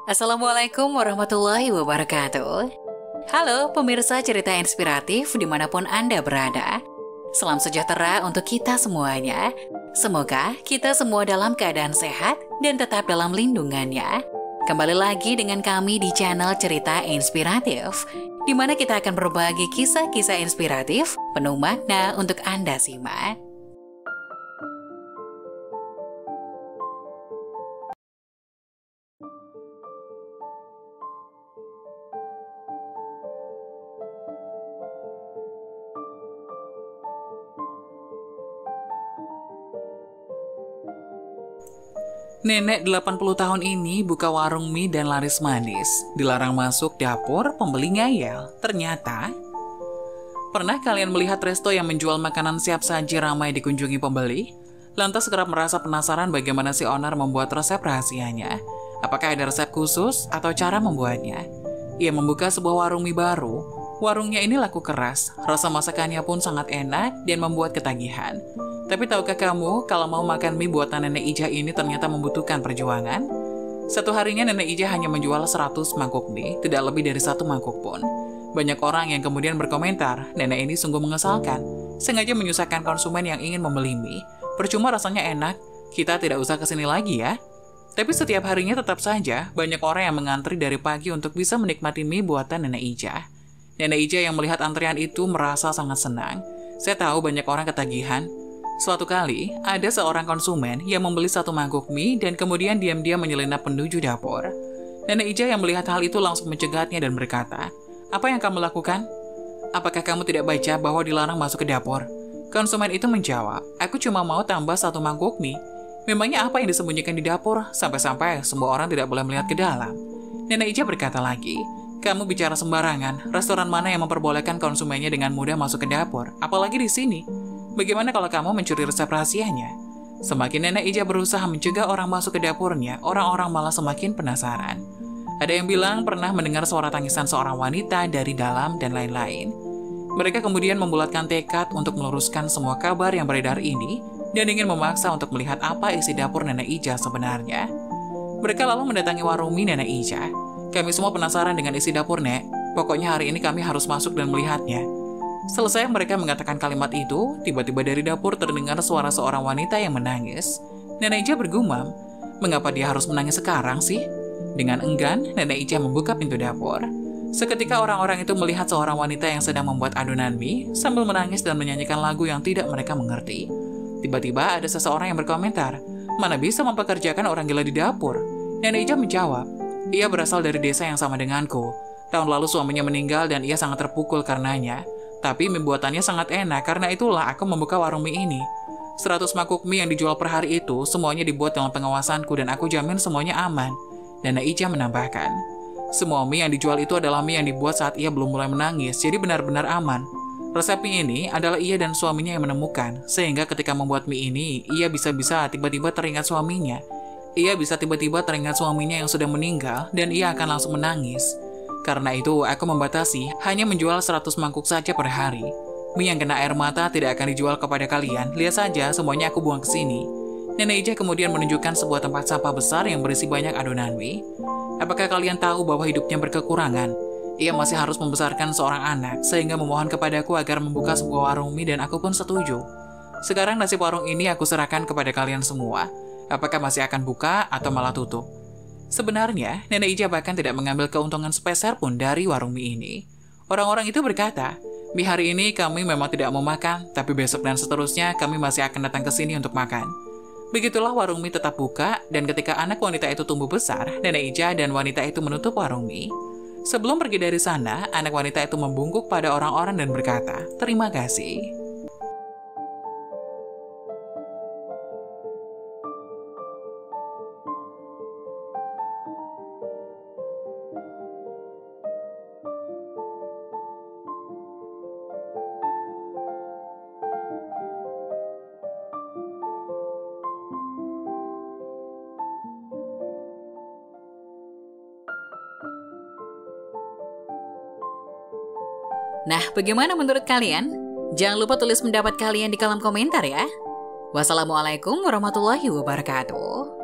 Assalamualaikum warahmatullahi wabarakatuh. Halo pemirsa cerita inspiratif dimanapun Anda berada. Salam sejahtera untuk kita semuanya. Semoga kita semua dalam keadaan sehat dan tetap dalam lindungannya. Kembali lagi dengan kami di channel Cerita Inspiratif, di mana kita akan berbagi kisah-kisah inspiratif penuh makna untuk Anda simak. Nenek 80 tahun ini buka warung mie dan laris manis. Dilarang masuk dapur, pembeli ngayal. Ternyata, pernah kalian melihat resto yang menjual makanan siap saji ramai dikunjungi pembeli? Lantas kerap merasa penasaran bagaimana si owner membuat resep rahasianya. Apakah ada resep khusus atau cara membuatnya? Ia membuka sebuah warung mie baru. Warungnya ini laku keras, rasa masakannya pun sangat enak dan membuat ketagihan. Tapi tahukah kamu, kalau mau makan mie buatan Nenek Ija ini ternyata membutuhkan perjuangan? Satu harinya Nenek Ija hanya menjual 100 mangkuk mie, tidak lebih dari 1 mangkuk pun. Banyak orang yang kemudian berkomentar, nenek ini sungguh mengesalkan. Sengaja menyusahkan konsumen yang ingin membeli mie. Percuma rasanya enak, kita tidak usah kesini lagi ya. Tapi setiap harinya tetap saja, banyak orang yang mengantri dari pagi untuk bisa menikmati mie buatan Nenek Ija. Nenek Ija yang melihat antrian itu merasa sangat senang. Saya tahu banyak orang ketagihan. Suatu kali, ada seorang konsumen yang membeli 1 mangkuk mie dan kemudian diam-diam menyelinap menuju dapur. Nenek Ija yang melihat hal itu langsung mencegatnya dan berkata, "Apa yang kamu lakukan? Apakah kamu tidak baca bahwa dilarang masuk ke dapur?" Konsumen itu menjawab, "Aku cuma mau tambah 1 mangkuk mie. Memangnya apa yang disembunyikan di dapur? Sampai-sampai semua orang tidak boleh melihat ke dalam." Nenek Ija berkata lagi, "Kamu bicara sembarangan. Restoran mana yang memperbolehkan konsumennya dengan mudah masuk ke dapur? Apalagi di sini. Bagaimana kalau kamu mencuri resep rahasianya?" Semakin Nenek Ija berusaha mencegah orang masuk ke dapurnya, orang-orang malah semakin penasaran. Ada yang bilang pernah mendengar suara tangisan seorang wanita dari dalam dan lain-lain. Mereka kemudian membulatkan tekad untuk meluruskan semua kabar yang beredar ini dan ingin memaksa untuk melihat apa isi dapur Nenek Ija sebenarnya. Mereka lalu mendatangi warung mie Nenek Ija. "Kami semua penasaran dengan isi dapur, Nek. Pokoknya hari ini kami harus masuk dan melihatnya." Selesai mereka mengatakan kalimat itu, tiba-tiba dari dapur terdengar suara seorang wanita yang menangis. Nenek Ija bergumam, "Mengapa dia harus menangis sekarang sih?" Dengan enggan, Nenek Ija membuka pintu dapur. Seketika orang-orang itu melihat seorang wanita yang sedang membuat adonan mie sambil menangis dan menyanyikan lagu yang tidak mereka mengerti. Tiba-tiba ada seseorang yang berkomentar, "Mana bisa mempekerjakan orang gila di dapur?" Nenek Ija menjawab, "Ia berasal dari desa yang sama denganku. Tahun lalu suaminya meninggal dan ia sangat terpukul karenanya. Tapi mie buatannya sangat enak, karena itulah aku membuka warung mie ini. 100 mangkuk mie yang dijual per hari itu, semuanya dibuat dalam pengawasanku dan aku jamin semuanya aman." Nenek Ija menambahkan, "Semua mie yang dijual itu adalah mie yang dibuat saat ia belum mulai menangis, jadi benar-benar aman. Resep mie ini adalah ia dan suaminya yang menemukan, sehingga ketika membuat mie ini, ia bisa-bisa tiba-tiba teringat suaminya. Ia bisa tiba-tiba teringat suaminya yang sudah meninggal, dan ia akan langsung menangis. Karena itu, aku membatasi hanya menjual 100 mangkuk saja per hari. Mie yang kena air mata tidak akan dijual kepada kalian. Lihat saja, semuanya aku buang ke sini." Nenek Ija kemudian menunjukkan sebuah tempat sampah besar yang berisi banyak adonan mie. "Apakah kalian tahu bahwa hidupnya berkekurangan? Ia masih harus membesarkan seorang anak, sehingga memohon kepadaku agar membuka sebuah warung mie dan aku pun setuju. Sekarang nasib warung ini aku serahkan kepada kalian semua. Apakah masih akan buka atau malah tutup?" Sebenarnya, Nenek Ija bahkan tidak mengambil keuntungan sepeser pun dari warung mie ini. Orang-orang itu berkata, "Mie hari ini kami memang tidak mau makan, tapi besok dan seterusnya kami masih akan datang ke sini untuk makan." Begitulah warung mie tetap buka, dan ketika anak wanita itu tumbuh besar, Nenek Ija dan wanita itu menutup warung mie. Sebelum pergi dari sana, anak wanita itu membungkuk pada orang-orang dan berkata, "Terima kasih." Nah, bagaimana menurut kalian? Jangan lupa tulis pendapat kalian di kolom komentar ya. Wassalamualaikum warahmatullahi wabarakatuh.